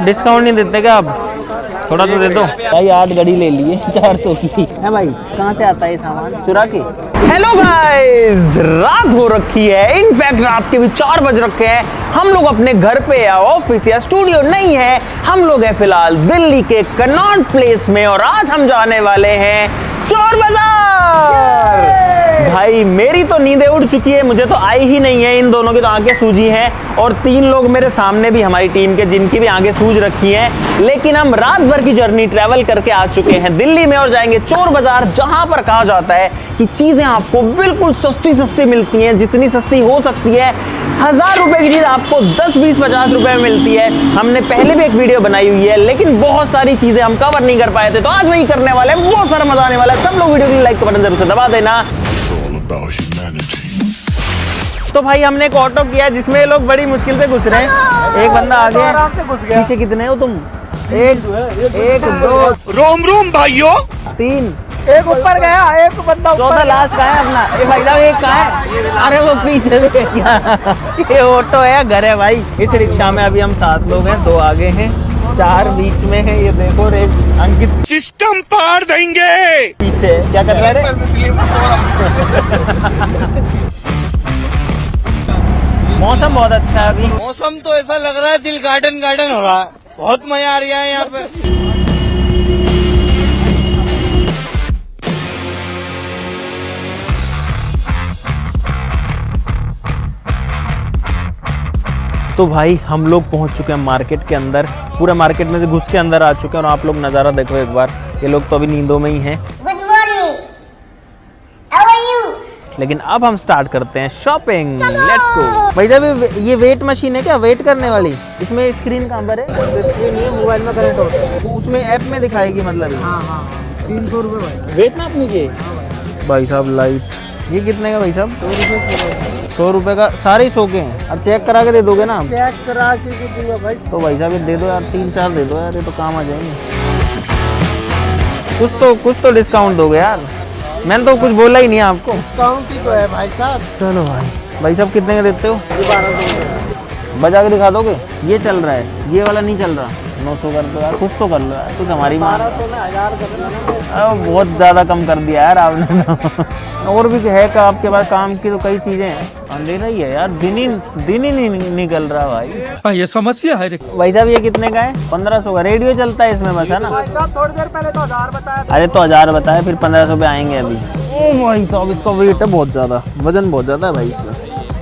Discount नहीं देते क्या आप? थोड़ा तो दे दो भाई। 8 घड़ी ले लिए 400 की है भाई। कहाँ से आता है ये सामान? चुरा के। हेलो गाइस, रात हो रखी है। इनफैक्ट रात के भी 4 बज रखे हैं। हम लोग अपने घर पे या ऑफिस या स्टूडियो नहीं है, हम लोग हैं फिलहाल दिल्ली के कनॉट प्लेस में और आज हम जाने वाले हैं चोर बाजार। भाई मेरी तो नींदें उड़ चुकी है, मुझे तो आई ही नहीं है। इन दोनों की तो आंखें सूजी हैं और 3 लोग मेरे सामने भी हमारी टीम के जिनकी भी आंखें सूज रखी हैं। लेकिन हम रात भर की जर्नी ट्रैवल करके आ चुके हैं दिल्ली में और जाएंगे चोर बाजार, जहां पर कहा जाता है कि चीजें आपको बिल्कुल सस्ती मिलती हैं, जितनी सस्ती हो सकती है। 1000 रुपए की चीज आपको 10, 20, 50 रुपए में मिलती है। हमने पहले भी एक वीडियो बनाई हुई है, लेकिन बहुत सारी चीजें हम कवर नहीं कर पाए थे, तो आज वही करने वाले हैं। बहुत सारा मजा आने वाला है। सब लोग वीडियो को लाइक का बटन जरूर से दबा देना। तो भाई हमने एक ऑटो किया जिसमें ये लोग बड़ी मुश्किल से घुस रहे हैं। एक बंदा आगे है। पीछे कितने हो तुम? 1 2 रोम रोम भाइयों। 3। एक ऊपर गया, एक बंदा चौथा लास्ट का है अपना। ए भाई साहब एक कहाँ है? अरे वो पीछे से क्या? ये ऑटो है, घर है भाई। इस रिक्शा में अभी हम 7 लोग हैं, 2 आगे हैं, 4 बीच में है। ये देखो रे अंकित सिस्टम पार देंगे। पीछे क्या कर रहा है? मौसम बहुत अच्छा है अभी। मौसम तो ऐसा लग रहा है दिल गार्डन गार्डन हो रहा है। बहुत मजा आ रहा है यहाँ पे। तो भाई हम लोग पहुंच चुके हैं मार्केट के अंदर। पूरा मार्केट में से घुस के अंदर आ चुके हैं और आप लोग नज़ारा देखो एक बार। ये लोग तो अभी नींदों में ही हैं। Good morning, how are you? लेकिन अब हम स्टार्ट करते हैं शॉपिंग। Let's go. भाई साहब ये वेट मशीन है क्या, वेट करने वाली? इसमें स्क्रीन कहाँ पर है? स्क्रीन ये मोबाइल में कनेक्ट होता है। उसमें ऐप में दिखाएगी मतलब? हाँ 300 रुपए भाई। वेट ना अपनी के भाई साहब। लाइट ये कितने का भाई साहब? 100 रुपए का। सारे ही 100 के हैं। अब चेक करा के दे दोगे ना? चेक करा के दूंगा भाई। तो भाई साहब ये दे दो यार, 3-4 दे दो यार, ये तो काम आ जाएंगे। कुछ तो डिस्काउंट दोगे यार। मैंने तो कुछ बोला ही नहीं आपको। डिस्काउंट ही तो है भाई साहब। चलो भाई साहब कितने का देते हो? 1200 बजा के दिखा दोगे? ये चल रहा है, ये वाला नहीं चल रहा। 900 कर दो यार, कुछ तो कर लो यार, कुछ हमारी माँ। 1200 में 1000 कर देना। अरे बहुत ज़्यादा कम कर दिया यार आपने। और भी है का आपके पास काम की तो कई चीज़ें हैं। अंधेरा ही है यार, दिन ही नहीं निकल रहा भाई। ये समस्या है। भाई साहब ये कितने का है? 1500 का। रेडियो चलता है इसमें बस, है ना? थोड़ी देर पहले तो 1000 बताया। अरे तो 1000 बताया, फिर 1500 पे आएंगे अभी। ओ भाई साहब इसका वेट है बहुत ज़्यादा, वजन बहुत ज़्यादा है भाई इसमें।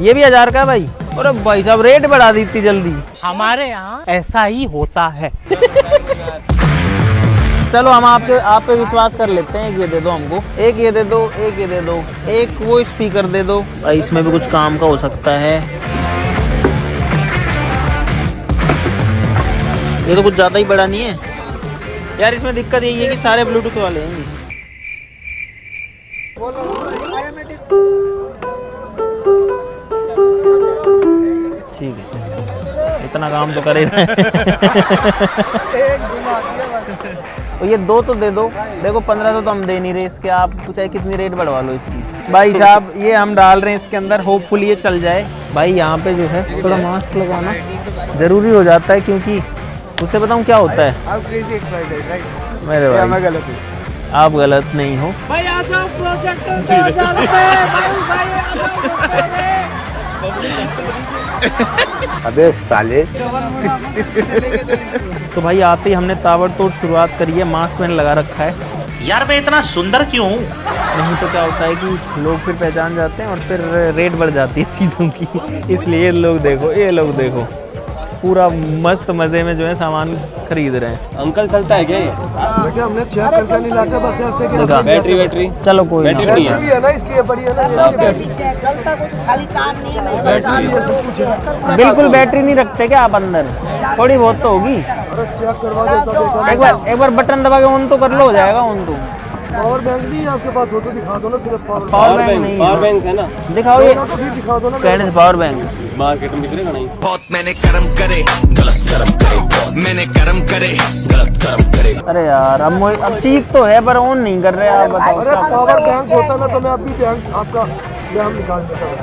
ये भी 1000 का है भाई। अरे भाई साहब रेट बढ़ा दी इतनी जल्दी। हमारे यहाँ ऐसा ही होता है। चलो हम आप पे विश्वास कर लेते हैं। एक ये दे दो हमको, एक ये दे दो, एक ये दे दो, एक वो स्पीकर दे दो भाई। इसमें भी कुछ काम का हो सकता है। ये तो कुछ ज़्यादा ही बड़ा नहीं है यार। इसमें दिक्कत यही है कि सारे ब्लूटूथ वाले हैं। ठीक है, इतना काम तो करे। तो ये 2 तो दे दो। देखो 1500 तो हम दे नहीं रहे इसके, आप चाहे कितनी रेट बढ़वा लो इसकी। भाई साहब ये हम डाल रहे हैं इसके अंदर, होपफुली ये चल जाए। भाई यहाँ पे जो है थोड़ा मास्क लगाना ज़रूरी हो जाता है, क्योंकि उससे बताऊँ क्या होता है। मेरे भाई मैं गलत हूँ, आप गलत नहीं हो। भाई आ जाओ प्रोजेक्टर पे, आ अबे साले। तो भाई आते ही हमने ताबड़तोड़ शुरुआत करी है। मास्क मैंने लगा रखा है यार मैं इतना सुंदर क्यों हूँ? नहीं तो क्या होता है कि लोग फिर पहचान जाते हैं और फिर रेट बढ़ जाती है चीज़ों की। इसलिए ये लोग देखो पूरा मस्त मजे में जो है सामान खरीद रहे हैं। अंकल चलता है क्या ये? हमने चेक करके नहीं लाते बस ऐसे कि देखा? बैटरी चलो कोई ना। बैटरी है ना इसकी, ये बड़ी है ना। खाली तार नहीं है, बैटरी ये सब कुछ है। बिल्कुल बैटरी नहीं रखते क्या आप अंदर? थोड़ी बहुत तो होगी। अरे चेक करवा देता। एक बार बटन दबा के ऑन तो कर लो, हो जाएगा ऑन तो। पावर बैंक नहीं है आपके पास? हो तो दिखा दो ना। सिर्फ पावर बैंक नहीं है। पावर बैंक है ना? दिखाओ ये तो फिर दिखा दो ना। कहने से पावर बैंक। मार्केट में बिकरेगा नहीं। बहुत मैंने कर्म करे, गलत कर्म करे। बहुत मैंने कर्म करे, गलत कर्म करे। अरे यार अब चीख तो है पर ऑन नहीं कर रहे आप, बताओ। अरे पावर बैंक होता ना तो मैं अभी बैंक आपका बैंक निकाल देता हूँ।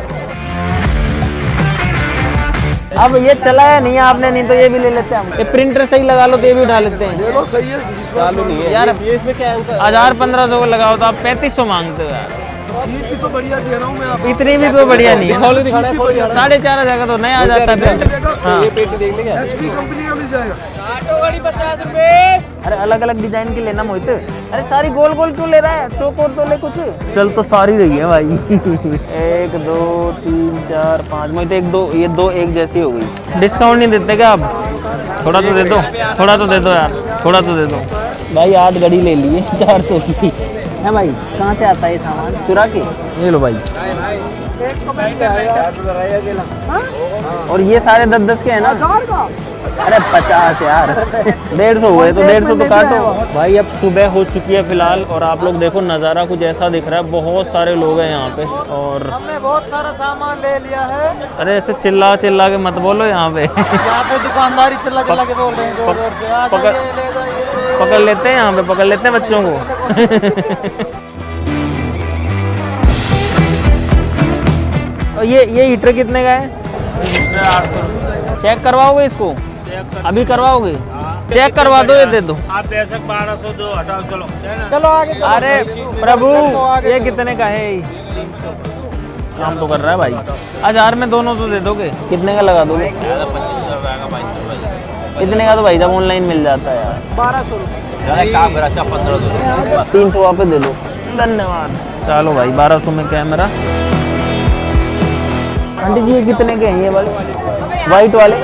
अब ये चला है नहीं आपने, नहीं तो ये भी ले लेते हैं हम। ये प्रिंटर सही लगा लो तो ये भी उठा लेते हैं। चलो सही है, चालू नहीं है यार ये इसमें क्या है 1000-1500 को लगाओ तो आप 3500 मांगते हो यार। चीज भी तो बढ़िया दे रहा हूँ मैं आपको। इतनी भी तो बढ़िया नहीं है। 4500 का तो नया आ जाता है प्रिंटर। हाँ। ये पेटी देख लेंगे, HP कंपनी का मिल जाएगा। अरे अलग अलग डिजाइन की लेना मोहित। अरे सारी गोल गोल क्यों ले रहा है, चौकोर तो ले कुछ। चल तो सारी रही है भाई। 1 2 3 4 5 मोहित 1 2 ये 2 एक जैसी हो गई। डिस्काउंट नहीं देते क्या आप? थोड़ा तो दे दो, थोड़ा तो दे दो यार, थोड़ा तो दे दो भाई। 8 घड़ी ले लिए 400 की है भाई। कहाँ से आता है ये सामान? चुरा के? ये लो भाई। और ये सारे 10-10 के हैं ना? अरे 50 यार। 150 हुए तो 150 तो काटो भाई। अब सुबह हो चुकी है फिलहाल और आप लोग देखो नज़ारा कुछ ऐसा दिख रहा है। बहुत सारे लोग हैं यहाँ पे और हमने बहुत सारा सामान ले लिया है। अरे ऐसे चिल्ला चिल्ला के मत बोलो यहाँ पे। यहाँ पे दुकानदारी चिल्ला चिल्ला के बोल रहे हैं जोर जोर से। पकड़ लेते हैं यहाँ पे, पकड़ लेते हैं बच्चों को। और ये हीटर कितने का है? 800। चेक करवाओगे इसको? अभी करवाओगे? चेक करवा दो, ये दे दो। आप बेशक 1200 दो, हटाओ चलो। चलो आगे चलो। अरे प्रभु ये कितने का है? काम तो कर रहा है भाई। 1000 में दोनों तो दे दोगे? कितने का लगा दोगे? 2500 रुपए का, 2200 रुपए। इतने का तो भाई जब ऑनलाइन मिल जाता है यार। 1200 रुपये। काम फिर अच्छा 1500। 300 वापस दे दो। धन्यवाद। चलो भाई 1200 में कैमरा। आंटी जी ये कितने के हैं ये वाले वाइट वाले?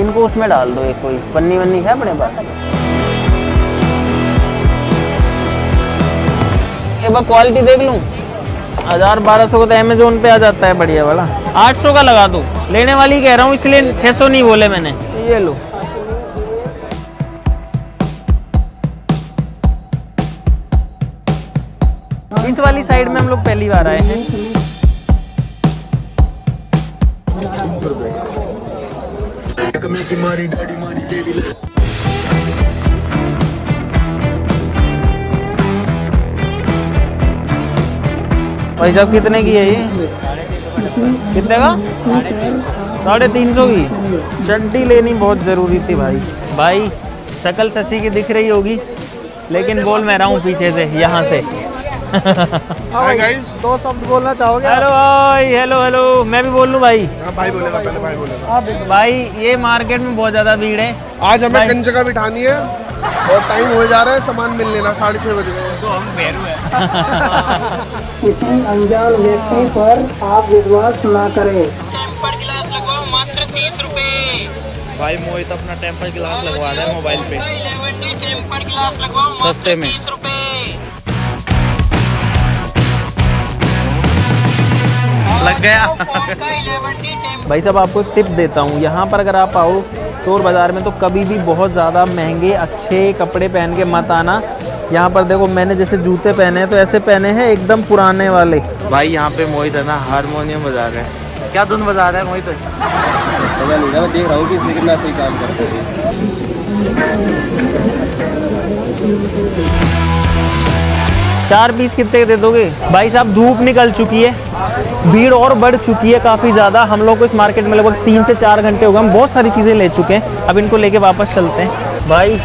इनको उसमें डाल दो। एक कोई पन्नी वन्नी है अपने पास? एक बार क्वालिटी देख लूं। 1000-1200 को तो अमेज़न पे आ जाता है बढ़िया वाला। 800 का लगा दो। लेने वाली कह रहा हूँ इसलिए 600 नहीं बोले मैंने। ये लो। इस वाली साइड में हम लोग पहली बार आए हैं। भाई साहब कितने की है ये? कितने का? 350 की। चड्डी लेनी बहुत जरूरी थी भाई। भाई शक्ल शशि की दिख रही होगी लेकिन बोल मैं रहा हूँ पीछे से, यहाँ से। हाय गाइस, 2 शब्द बोलना चाहोगे? हेलो भाई। Hello hello. मैं भी बोल लूँ भाई? भाई बोलेगा, पहले भाई बोलेगा। भाई ये मार्केट में बहुत ज्यादा भीड़ है। आज हमें कई जगह बिठानी है और टाइम हो जा रहा है, सामान मिल लेना 6:30 बजे तो हम बेरू है। किसी अनजान व्यक्ति पर आप विश्वास ना करें। टेम्पर ग्लास लगवाओ मात्र 30 रुपए। भाई मोहित अपना टेम्पर ग्लास लगवा रहा है मोबाइल पे। टेम्पर ग्लास लगवाओ सस्ते में। 30 रुपए। लग गया। भाई साहब आपको एक टिप देता हूँ। यहाँ पर अगर आप आओ चोर बाज़ार में तो कभी भी बहुत ज़्यादा महंगे अच्छे कपड़े पहन के मत आना। यहाँ पर देखो मैंने जैसे जूते पहने हैं तो ऐसे पहने हैं एकदम पुराने वाले। भाई यहाँ पे मोहित है ना हारमोनियम बजा रहा है। क्या धुन बजा रहा है मोहित? मैं देख रहा हूँ कि इसमें कितना सही काम करते हैं। 4 पीस कितने के दे दोगे? भाई साहब धूप निकल चुकी है, भीड़ और बढ़ चुकी है काफ़ी ज़्यादा। हम लोग को इस मार्केट में लगभग 3 से 4 घंटे हो गए। हम बहुत सारी चीज़ें ले चुके हैं, अब इनको लेके वापस चलते हैं। भाई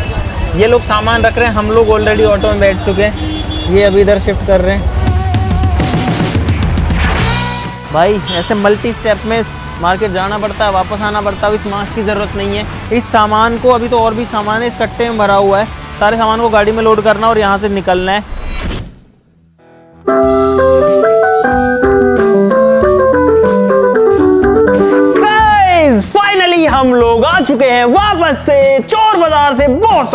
ये लोग सामान रख रहे हैं, हम लोग ऑलरेडी ऑटो में बैठ चुके हैं। ये अभी इधर शिफ्ट कर रहे हैं। भाई ऐसे मल्टी स्टेप में मार्केट जाना पड़ता है, वापस आना पड़ता है। इस मास्क की ज़रूरत नहीं है। इस सामान को अभी तो और भी सामान है, इस कट्टे में भरा हुआ है। सारे सामान को गाड़ी में लोड करना और यहाँ से निकलना है। फाइनली हम लोग आ चुके हैं वापस से चोर बाजार से। बहुत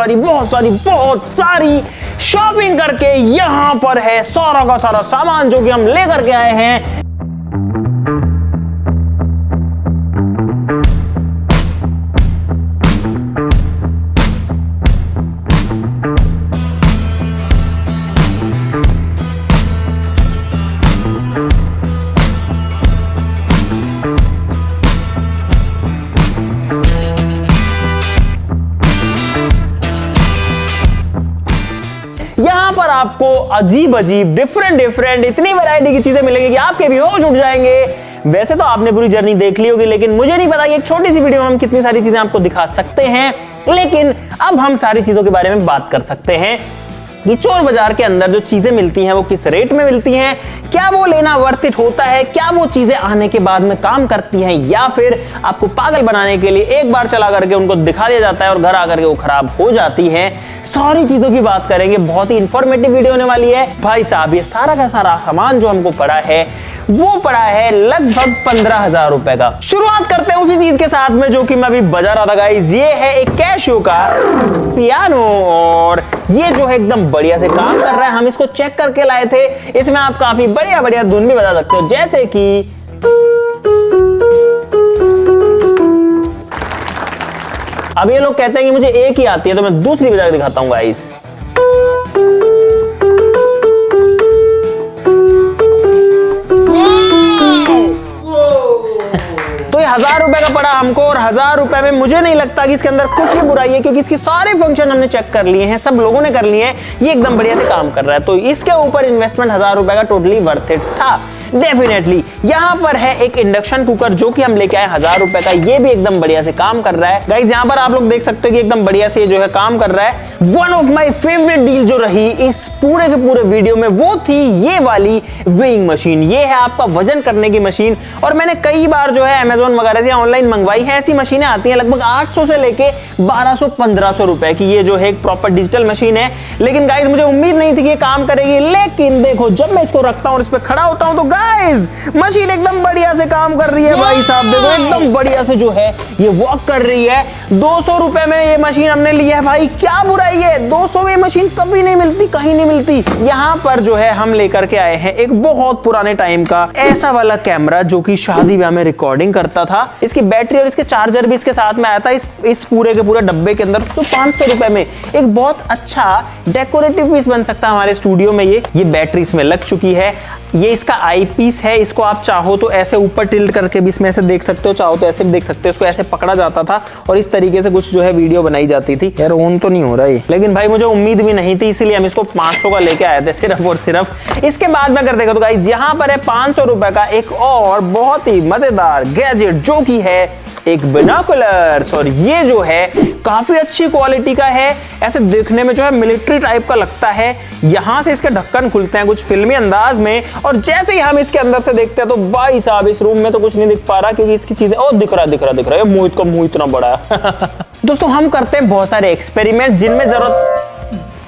सारी शॉपिंग करके यहाँ पर है सारा का सारा सामान जो कि हम लेकर के आए हैं। यहाँ पर आपको अजीब डिफरेंट इतनी वैरायटी की चीजें मिलेंगी कि आपके भी होश उठ जाएंगे। वैसे तो आपने पूरी जर्नी देख ली होगी, लेकिन मुझे नहीं पता एक छोटी सी वीडियो में हम कितनी सारी चीजें आपको दिखा सकते हैं। लेकिन अब हम सारी चीजों के बारे में बात कर सकते हैं कि चोर बाजार के अंदर जो चीजें मिलती हैं वो किस रेट में मिलती हैं, क्या वो लेना वर्थ इट होता है, क्या वो चीजें आने के बाद में काम करती हैं, या फिर आपको पागल बनाने के लिए एक बार चला करके उनको दिखा दिया जाता है और घर आकर के वो खराब हो जाती हैं। सारी चीजों की बात करेंगे, बहुत ही इंफॉर्मेटिव वीडियो होने वाली है। भाई साहब ये सारा का सारा सामान जो हमको पड़ा है वो पड़ा है लगभग 15,000 रुपए का। शुरुआत करते हैं उसी चीज के साथ में जो कि मैं अभी बजा रहा था गाइस। ये है एक कैशियो का पियानो और ये जो है एकदम बढ़िया से काम कर रहा है। हम इसको चेक करके लाए थे। इसमें आप काफी बढ़िया बढ़िया धुन भी बजा सकते हो, जैसे कि अब ये लोग कहते हैं कि मुझे एक ही आती है तो मैं दूसरी बजा के दिखाता हूं गाइस। तो ये 1000 रुपए का पड़ा हमको और 1000 रुपए में मुझे नहीं लगता कि इसके अंदर कुछ भी बुराई है, क्योंकि इसके सारे फंक्शन हमने चेक कर लिए हैं, सब लोगों ने कर लिए हैं। ये एकदम बढ़िया से काम कर रहा है, तो इसके ऊपर इन्वेस्टमेंट 1000 रुपए का टोटली वर्थ इट था डेफिनेटली। यहां पर है एक इंडक्शन कुकर जो कि हम लेके आए 1000 रुपए का। ये भी एकदम बढ़िया से काम कर रहा है गाइस। यहां पर आप लोग देख सकते हो कि एकदम बढ़िया से जो है काम कर रहा है। One of my favourite deal जो रही इस पूरे के पूरे वीडियो में वो थी ये वाली वेइंग मशीन। ये है आपका वजन करने की मशीन और मैंने कई बार जो है अमेज़न वगैरह से ऑनलाइन मंगवाई है। ऐसी मशीनें आती हैं लगभग 800 से लेके 1200-1500 रुपए की। ये जो है एक प्रॉपर डिजिटल मशीन है, लेकिन गाइस मुझे उम्मीद नहीं थी कि ये काम करेगी। लेकिन देखो जब मैं इसको रखता हूं और इस पे खड़ा होता हूं तो गाइस मशीन एकदम बढ़िया से काम कर रही है। भाई साहब देखो एकदम बढ़िया से जो है ये वॉक कर रही है। 200 रुपए में ये मशीन हमने ली है। भाई क्या बुराई है, 200 में मशीन कभी नहीं मिलती, कहीं नहीं मिलती। यहाँ पर जो है हम लेकर के आए हैं एक बहुत पुराने टाइम का ऐसा वाला कैमरा जो कि शादी ब्याह में रिकॉर्डिंग करता था। इसकी बैटरी और इसके चार्जर भी इसके साथ में आया था इस पूरे के पूरे डब्बे के अंदर। तो 500 रुपए में एक बहुत अच्छा डेकोरेटिव पीस बन सकता है हमारे स्टूडियो में। ये बैटरी इसमें लग चुकी है। ये इसका आई पीस है। इसको आप चाहो तो ऐसे ऊपर टिल्ट करके भी इसमें ऐसे देख सकते हो, चाहो तो ऐसे भी देख सकते हो। इसको ऐसे पकड़ा जाता था और इस तरीके से कुछ जो है वीडियो बनाई जाती थी। यार ऑन तो नहीं हो रहा है, लेकिन भाई मुझे उम्मीद भी नहीं थी, इसलिए हम इसको 500 का लेके आए थे सिर्फ और सिर्फ। इसके बाद में अगर देखो तो गाइस यहाँ पर है 500 रुपए का एक और बहुत ही मजेदार गैजेट जो कि है एक बिनोकुलर्स। और ये जो है काफी अच्छी क्वालिटी का है, ऐसे देखने में जो है मिलिट्री टाइप का लगता है। यहां से इसके ढक्कन खुलते हैं कुछ फिल्मी अंदाज में और जैसे ही हम इसके अंदर से देखते हैं तो भाई साहब इस रूम में तो कुछ नहीं दिख पा रहा क्योंकि इसकी चीजें दिख रहा है। मोहित का मुंह इतना बड़ा है। दोस्तों हम करते हैं बहुत सारे एक्सपेरिमेंट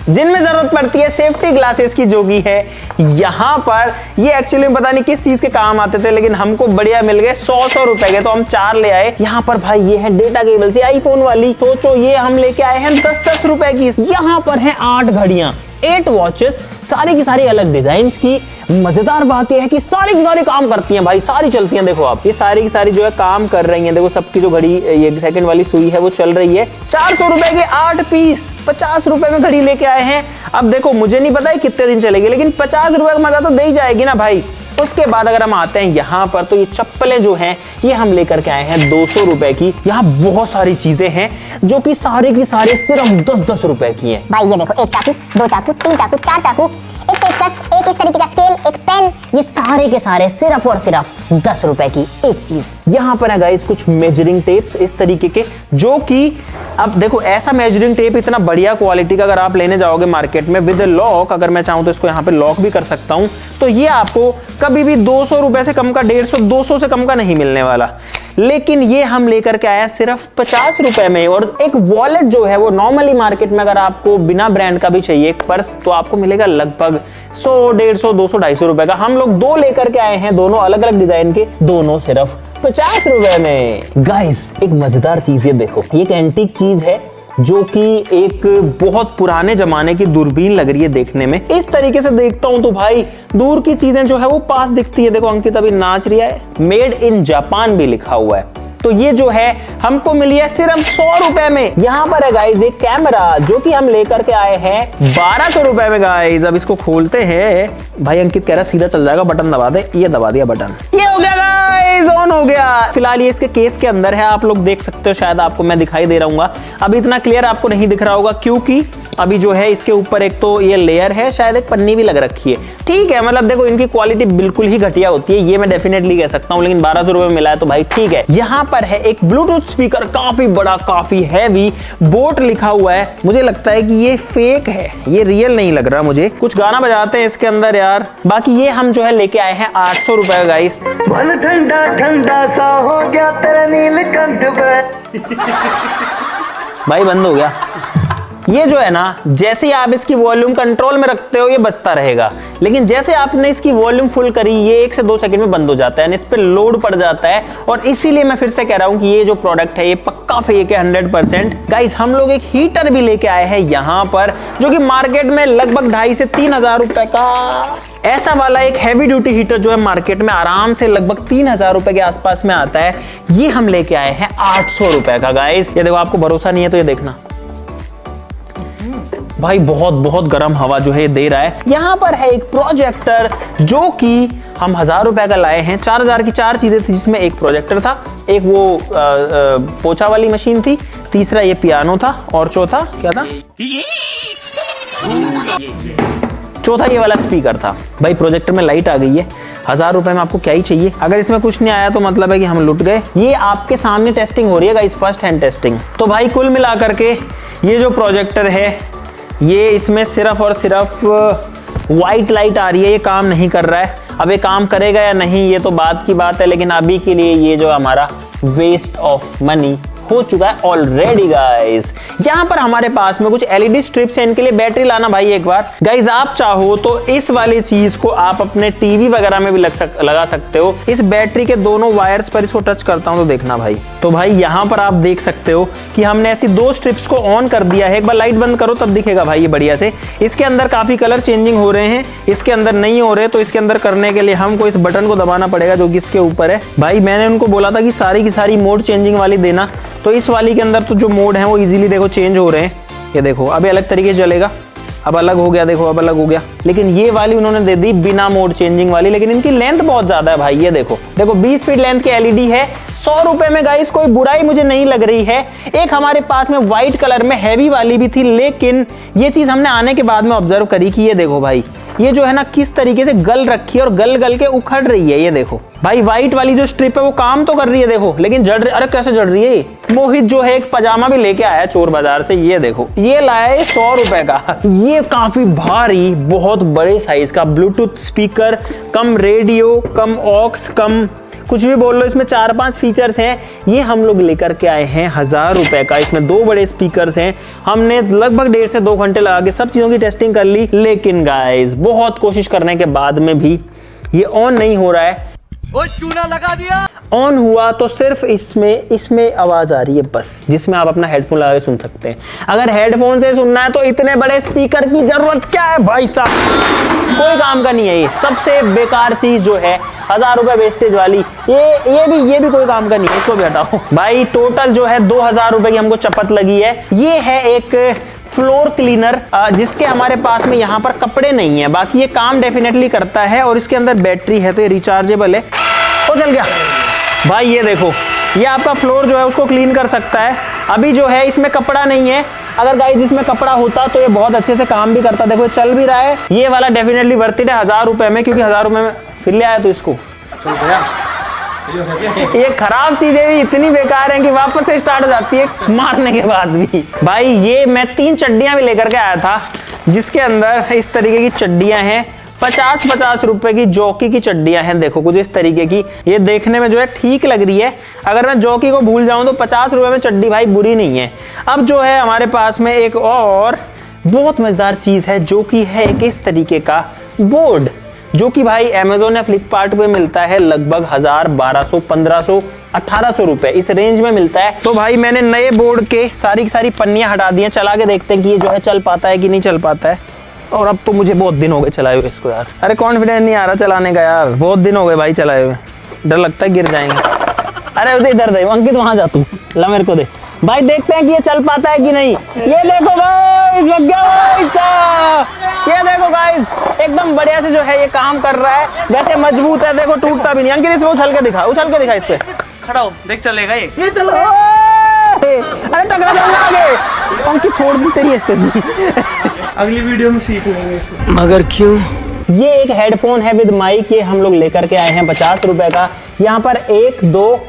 जिनमें जरूरत पड़ती है सेफ्टी ग्लासेस की, जो कि है यहाँ पर। ये एक्चुअली पता नहीं किस चीज के काम आते थे, लेकिन हमको बढ़िया मिल गए 100 रुपए के, तो हम 4 ले आए। यहाँ पर भाई ये है डेटा केबल से आईफोन वाली, सोचो ये हम लेके आए हैं 10-10 रुपए की। यहाँ पर है 8 घड़ियां, 8 वॉचेस, सारी की सारी अलग डिजाइन की। मजेदार बात यह है कि सारी की सारी काम करती हैं भाई, सारी चलती हैं। देखो आप ये सारी की सारी जो है काम कर रही हैं। देखो सबकी जो घड़ी ये सेकंड वाली सुई है वो चल रही है। 400 रुपए के 8 पीस, 50 रुपए में घड़ी लेके आए हैं। अब देखो मुझे नहीं पता है कितने दिन चलेगी, लेकिन 50 रुपए का मजा तो दे ही जाएगी ना भाई। उसके बाद अगर हम आते हैं यहाँ पर तो ये चप्पलें जो हैं ये हम लेकर के आए हैं 200 रुपए की। यहाँ बहुत सारी चीजें हैं जो कि सारे की सारे सिर्फ 10-10 रुपए की हैं। भाई ये देखो 1 चाकू, 2 चाकू, 3 चाकू, 4 चाकू, एक पेचकस, एक इस तरीके का स्केल, एक पेन, ये सारे के सारे सिर्फ और सिर्फ 10 रुपए की एक चीज। यहाँ पर है गाइस कुछ मेजरिंग टेप्स इस तरीके के, जो कि अब देखो ऐसा मेजरिंग टेप इतना बढ़िया क्वालिटी का अगर आप लेने जाओगे मार्केट में विद लॉक, अगर मैं चाहूं तो इसको यहाँ पे लॉक भी कर सकता हूं, तो ये आपको कभी भी 200 रुपए से कम का, 150-200 से कम का नहीं मिलने वाला। लेकिन ये हम लेकर के आया सिर्फ 50 रुपए में। और एक वॉलेट जो है वो नॉर्मली मार्केट में अगर आपको बिना ब्रांड का भी चाहिए एक पर्स, तो आपको मिलेगा लगभग 100, 150, 200, 250 रुपए का। हम लोग 2 लेकर के आए हैं, दोनों अलग अलग डिजाइन के, दोनों सिर्फ 50 रुपए में। गाइस एक मजेदार चीज ये देखो, ये एक एंटीक चीज है जो कि एक बहुत पुराने जमाने की दूरबीन लग रही है देखने में। इस तरीके से देखता हूं तो भाई दूर की चीजें जो है वो पास दिखती है। देखो अंकित अभी नाच रही है, मेड इन जापान भी लिखा हुआ है। तो ये जो है हमको मिली है सिर्फ 100 रुपए में। यहाँ पर है गाइज एक कैमरा जो कि हम लेकर के आए हैं 1200 रुपए में गाइज। अब इसको खोलते हैं। भाई अंकित कह रहा सीधा चल जाएगा, बटन दबा दे। ये दबा दिया बटन, ये हो गया गाइज, ऑन हो गया। फिलहाल ये इसके केस के अंदर है, आप लोग देख सकते हो, शायद आपको मैं दिखाई दे रहा हूँ। अब इतना क्लियर आपको नहीं दिख रहा होगा क्योंकि अभी जो है इसके ऊपर एक तो ये लेयर है, शायद एक पन्नी भी लग रखी है। ठीक है, मतलब देखो इनकी क्वालिटी बिल्कुल ही घटिया होती है, ये मैं डेफिनेटली कह सकता हूँ, लेकिन 1200 रुपए में मिला है तो भाई ठीक है। यहाँ पर है एक ब्लूटूथ स्पीकर, काफी बड़ा, काफी हैवी, बोट लिखा हुआ है। मुझे लगता है कि ये फेक है, ये रियल नहीं लग रहा मुझे। कुछ गाना बजाते हैं इसके अंदर यार। बाकी ये हम जो है लेके आए हैं 800 रुपए का गाइस। ठंडा ठंडा सा हो गया तेरा नीलकंठ पे। भाई बंद हो गया। ये जो है ना, जैसे ही आप इसकी वॉल्यूम कंट्रोल में रखते हो ये बजता रहेगा, लेकिन जैसे आपने इसकी वॉल्यूम फुल करी ये 1 से 2 सेकंड में बंद हो जाता है, इस पे लोड पड़ जाता है। और इसीलिए मैं फिर से कह रहा हूं कि ये जो प्रोडक्ट है ये पक्का फेक है 100%। गाइस हम लोग एक हीटर भी लेके आए हैं यहाँ पर, जो कि मार्केट में लगभग 2500 से 3000 रुपए का, ऐसा वाला एक हैवी ड्यूटी हीटर जो है मार्केट में आराम से लगभग 3000 रुपए के आसपास में आता है। ये हम लेके आए हैं 800 रुपए का गाइस। ये देखो, आपको भरोसा नहीं है तो ये देखना भाई, बहुत बहुत गर्म हवा जो है दे रहा है। यहाँ पर है एक प्रोजेक्टर जो कि हम 1000 रुपए का लाए हैं। 4000 की 4 चीजें थी, जिसमें एक प्रोजेक्टर था, एक वो पोछा वाली मशीन थी, तीसरा ये पियानो था, और चौथा क्या था, चौथा ये वाला स्पीकर था। भाई प्रोजेक्टर में लाइट आ गई है, 1000 रुपए में आपको क्या ही चाहिए। अगर इसमें कुछ नहीं आया तो मतलब है कि हम लुट गए। ये आपके सामने टेस्टिंग हो रही है गाइस, फर्स्ट हैंड टेस्टिंग। तो भाई कुल मिला करके ये जो प्रोजेक्टर है, ये इसमें सिर्फ और सिर्फ व्हाइट लाइट आ रही है, ये काम नहीं कर रहा है। अब ये काम करेगा या नहीं ये तो बात की बात है, लेकिन अभी के लिए ये जो हमारा वेस्ट ऑफ मनी हो चुका है ऑलरेडी गाइस। यहाँ पर हमारे पास में कुछ एलईडी स्ट्रिप्स हैं, इनके लिए बैटरी लाना भाई एक बार। गाइस आप चाहो तो इस वाली चीज को आप अपने टीवी वगैरह में भी लगा सकते हो। इस बैटरी के दोनों वायर्स पर इसको टच करता हूं तो देखना भाई, तो भाई यहाँ पर आप देख सकते हो कि हमने ऐसी 2 स्ट्रिप्स को ऑन कर दिया है। एक बार लाइट बंद करो तब दिखेगा भाई ये बढ़िया से। इसके अंदर काफी कलर चेंजिंग हो रहे हैं, इसके अंदर नहीं हो रहे, तो इसके अंदर करने के लिए हमको इस बटन को दबाना पड़ेगा जो कि इसके ऊपर है। भाई मैंने उनको बोला था कि सारी की सारी मोड चेंजिंग वाली देना, तो इस वाली के अंदर तो जो मोड है वो इजीली देखो चेंज हो रहे हैं। ये देखो अब अलग तरीके से चलेगा, अब अलग हो गया, देखो अब अलग हो गया। लेकिन ये वाली उन्होंने दे दी बिना मोड चेंजिंग वाली, लेकिन इनकी लेंथ बहुत ज्यादा है भाई। ये देखो 20 फीट लेंथ की एलईडी है। 100 रुपए में गाइस कोई बुराई मुझे नहीं लग रही है। एक हमारे पास में व्हाइट कलर में हैवी वाली भी थी, लेकिन ये चीज हमने आने के बाद में ऑब्जर्व करी कि ये देखो भाई, ये जो है ना किस तरीके से गल रखी है और गल गल के उखड़ रही है। ये देखो भाई, व्हाइट वाली जो स्ट्रिप है वो काम तो कर रही है देखो, लेकिन जड़ रही। अरे कैसे जड़ रही है। मोहित जो है एक पजामा भी लेके आया चोर बाजार से, ये देखो ये लाया 100 रुपए का। ये काफी भारी, बहुत बड़े साइज का ब्लूटूथ स्पीकर, कम रेडियो, कम ऑक्स, कम कुछ भी बोल लो, इसमें 4-5 फीचर्स हैं। ये हम लोग लेकर के आए हैं 1000 रुपए का। इसमें 2 बड़े स्पीकर्स हैं। हमने लगभग 1.5 से 2 घंटे लगा के सब चीजों की टेस्टिंग कर ली, लेकिन गाइस बहुत कोशिश करने के बाद में भी ये ऑन नहीं हो रहा है। वो चूना लगा दिया। ऑन हुआ तो सिर्फ इसमें आवाज आ रही है बस, जिसमें आप अपना हेडफोन लगा के सुन सकते हैं। अगर हेडफोन से सुनना है तो इतने बड़े स्पीकर की जरूरत क्या है भाई साहब, कोई काम का नहीं है। ये सबसे बेकार चीज जो है 1000 रुपए वेस्टेज वाली, ये भी कोई काम का नहीं है, इसको भी हटाओ भाई। टोटल जो है 2000 रुपए की हमको चपत लगी है। ये है एक फ्लोर क्लीनर, जिसके हमारे पास में यहाँ पर कपड़े नहीं है, बाकी ये काम डेफिनेटली करता है। और इसके अंदर बैटरी है तो ये रिचार्जेबल है। तो चल गया भाई। ये देखो, ये आपका फ्लोर जो है उसको क्लीन कर सकता है। अभी जो है इसमें कपड़ा नहीं है, अगर गाइस इसमें कपड़ा होता तो ये बहुत अच्छे से काम भी करता। देखो चल भी रहा है। ये वाला डेफिनेटली वर्थ इट है 1000 रुपए में, क्योंकि 1000 रुपए में फिर ले आया तो इसको चल गया। ये खराब चीजें भी इतनी बेकार हैं कि वापस से स्टार्ट हो जाती है मारने के बाद भी। भाई ये मैं 3 चड्डियां भी लेकर के आया था, जिसके अंदर इस तरीके की चड्डियां हैं। 50-50 रुपए की जॉकी की चड्डियां हैं। देखो कुछ इस तरीके की, ये देखने में जो है ठीक लग रही है। अगर मैं जॉकी को भूल जाऊं तो 50 रुपए में चड्डी भाई बुरी नहीं है। अब जो है हमारे पास में एक और बहुत मजेदार चीज है, जो कि है एक इस तरीके का बोर्ड, जो कि भाई अमेजोन या फ्लिपकार्ट पे मिलता है लगभग 1000, 1200, 1500, 1800 रुपए इस रेंज में मिलता है। तो भाई मैंने नए बोर्ड के सारी की सारी पन्नियां हटा दी हैं, चला के देखते हैं कि ये जो है चल पाता है कि नहीं चल पाता है। और अब तो मुझे बहुत दिन हो गए चलाए हुए इसको यार। अरे कॉन्फिडेंस नहीं आ रहा चलाने का यार, बहुत दिन हो गए भाई चलाए हुए, डर लगता है गिर जाएंगे। अरे उधर इधर दे अंकित, वहां जा तू, ला मेरे को दे भाई, देखते हैं कि ये चल पाता है कि नहीं। ये देखो गाइस, ये देखो गाइस, एकदम बढ़िया से जो है ये काम कर रहा है, वैसे मजबूत है, देखो टूटता भी नहीं। अंकित इसमें उछल के दिखा इस पे, खड़ा हो, देख चलेगा ये चलो। अरे टकरा जाऊंगा आगे, अंकित छोड़ दी तेरी एस्तेसी। अगली वीडियो में सीख लेंगे। मगर क्यों? ये एक हेडफोन है विद माइक, ये हम लोग लेकर के आए हैं 50 रुपए का। यहाँ पर 1 2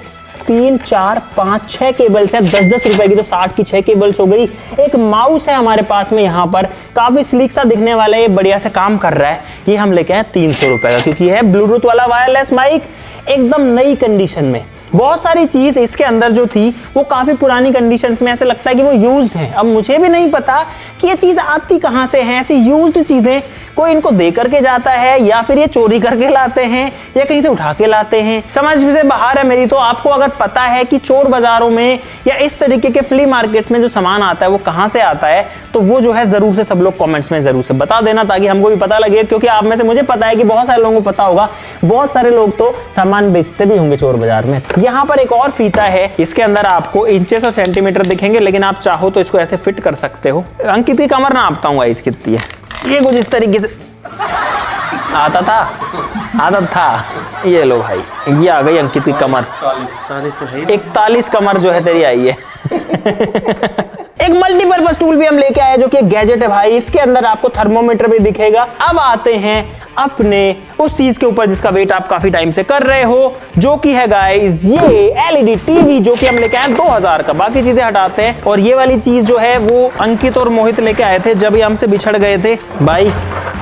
3 4 5 6 केबल्स हैं 10-10 रुपए की, तो 60 की 6 केबल्स हो गई। एक माउस है हमारे पास में यहाँ पर, काफी स्लीक सा दिखने वाला है, ये बढ़िया से काम कर रहा है। ये हम लेके आए 300 रुपए का, क्योंकि ये है ब्लूटूथ वाला वायरलेस माइक, एकदम नई कंडीशन में। बहुत सारी चीज इसके अंदर जो थी वो काफी पुरानी कंडीशंस में, ऐसे लगता है कि वो यूज्ड है। अब मुझे भी नहीं पता कि ये चीज आती कहां से है, ऐसी यूज्ड चीजें कोई इनको दे करके जाता है या फिर ये चोरी करके लाते हैं या कहीं से उठा के लाते हैं, समझ से बाहर है मेरी। तो आपको अगर पता है कि चोर बाजारों में या इस तरीके के फ्ली मार्केट में जो सामान आता है वो कहां से आता है, तो वो जो है जरूर से सब लोग कमेंट्स में जरूर से बता देना, ताकि हमको भी पता लगे। क्योंकि आप में से मुझे पता है कि बहुत सारे लोगों को पता होगा, बहुत सारे लोग तो सामान बेचते भी होंगे चोर बाजार में। यहाँ पर एक और फीता है, इसके अंदर आपको इंचेस और सेंटीमीटर दिखेंगे, लेकिन आप चाहो तो इसको ऐसे फिट कर सकते हो। अंकित की कमर नापता हूँ गाइस कितनी है, ये कुछ इस तरीके से आता था। ये लो भाई, ये आ गई अंकित की कमर, 41 कमर जो है तेरी आई है। एक मल्टीपर्पज टूल भी हम लेके आए जो कि एक गैजेट है भाई, इसके अंदर आपको थर्मोमीटर भी दिखेगा। अब आते हैं अपने उस चीज के ऊपर जिसका वेट आप काफी टाइम से कर रहे हो, जो कि है गाइस ये एलईडी टीवी, जो कि हम लेके आए 2000 का। बाकी चीजें हटाते हैं, और ये वाली चीज जो है वो अंकित और मोहित लेके आए थे जब ये हमसे बिछड़ गए थे भाई।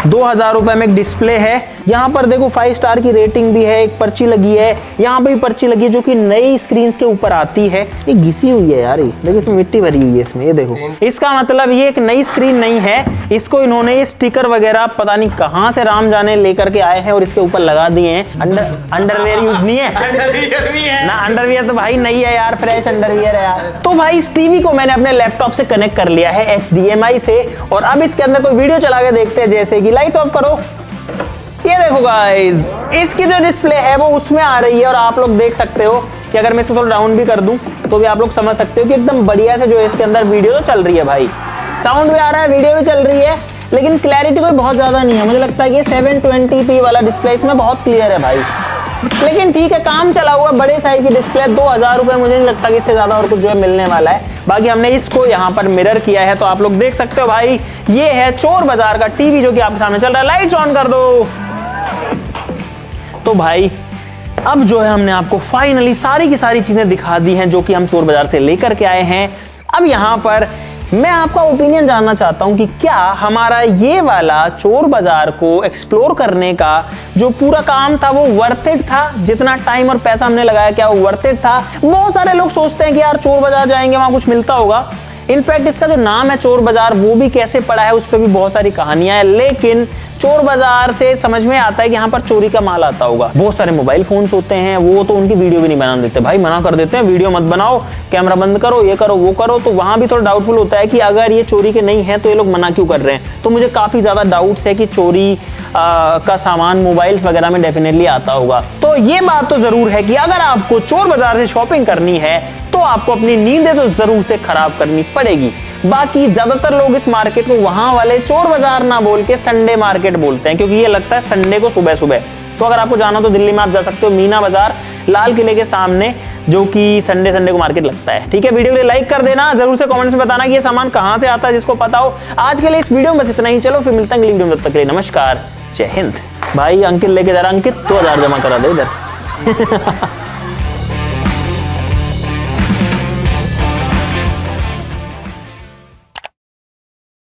2000 रुपए में एक डिस्प्ले है, यहाँ पर देखो 5 स्टार की रेटिंग भी है, एक पर्ची लगी है, यहाँ पे भी पर्ची लगी है जो कि नई स्क्रीन के ऊपर आती है। ये घिसी हुई है यार, देखो इसमें मिट्टी भरी हुई है इसमें, ये देखो। इसका मतलब ये एक नई स्क्रीन नहीं है, इसको इन्होंने ये स्टिकर वगैरह पता नहीं कहां से राम जाने लेकर के आए हैं और इसके ऊपर लगा दिए हैं। अंडरवेयर यूज नहीं है, अंडरवियर भी है ना, अंडरवियर तो भाई नहीं है यार, फ्रेश अंडरवियर है यार। तो भाई इस टीवी को मैंने अपने लैपटॉप से कनेक्ट कर लिया है HDMI से, और अब इसके अंदर कोई वीडियो चला के देखते हैं। जैसे कि लाइट्स ऑफ करो, ये देखो गाइस, इसकी जो डिस्प्ले है वो उसमें आ रही है, और आप लोग देख सकते हो कि अगर मैं इसको थोड़ा डाउन भी कर दूं तो भी आप लोग समझ सकते हो कि एकदम बढ़िया से जो इसके अंदर वीडियो तो चल रही है भाई, साउंड भी आ रहा है, वीडियो भी चल रही है, लेकिन क्लैरिटी कोई बहुत ज्यादा नहीं है। मुझे लगता है कि 720p वाला डिस्प्ले इसमें बहुत क्लियर है भाई, लेकिन ठीक है, काम चला हुआ बड़े साइज की डिस्प्ले। 2000 रुपए, मुझे नहीं लगता कि इससे ज्यादा और कुछ जो है मिलने वाला है। बाकी हमने इसको यहाँ पर मिरर किया है, तो आप लोग देख सकते हो भाई, ये है चोर बाजार का टीवी जो कि आपके सामने चल रहा है। लाइट्स ऑन कर दो। तो भाई अब जो है हमने आपको फाइनली सारी की सारी चीजें दिखा दी हैं जो कि हम चोर बाजार से लेकर के आए हैं। अब यहाँ पर मैं आपका ओपिनियन जानना चाहता हूं कि क्या हमारा ये वाला चोर बाजार को एक्सप्लोर करने का जो पूरा काम था वो वर्थ इट था, जितना टाइम और पैसा हमने लगाया क्या वो वर्थ इट था। बहुत सारे लोग सोचते हैं कि यार चोर बाजार जाएंगे वहां कुछ मिलता होगा, इनफैक्ट इसका जो नाम है चोर बाजार वो भी कैसे पड़ा है उस पर भी बहुत सारी कहानियां हैं, लेकिन चोर बाजार से समझ में आता है कि यहाँ पर चोरी का माल आता होगा। बहुत सारे मोबाइल फोन्स होते हैं, वो तो उनकी वीडियो भी नहीं बना देते भाई, मना कर देते हैं वीडियो मत बनाओ, कैमरा बंद करो, ये करो वो करो। तो वहां भी थोड़ा डाउटफुल होता है कि अगर ये चोरी के नहीं है तो ये लोग मना क्यों कर रहे हैं। तो मुझे काफी ज्यादा डाउट्स है कि चोरी का सामान मोबाइल्स वगैरह में डेफिनेटली आता होगा। तो ये बात तो जरूर है कि अगर आपको चोर बाजार से शॉपिंग करनी है तो आपको अपनी नींदें तो जरूर से खराब करनी पड़ेगी। बाकी ज्यादातर लोग इस मार्केट को वहां वाले चोर बाजार ना बोल के संडे मार्केट बोलते हैं, क्योंकि ये लगता है संडे को सुबह सुबह। तो अगर आपको जाना तो दिल्ली में आप जा सकते हो मीना बाजार, लाल किले के सामने, जो कि संडे को मार्केट लगता है। ठीक है, वीडियो के लिए लाइक कर देना, जरूर से कमेंट्स में बताना कि ये सामान कहां से आता है जिसको पता हो। आज के लिए इस वीडियो में बस इतना ही, चलो फिर मिलते हैं अगली वीडियो में, तब तक के लिए नमस्कार, जय हिंद। भाई अंकित लेके जा रहा, अंकित 2000 जमा करा दे इधर।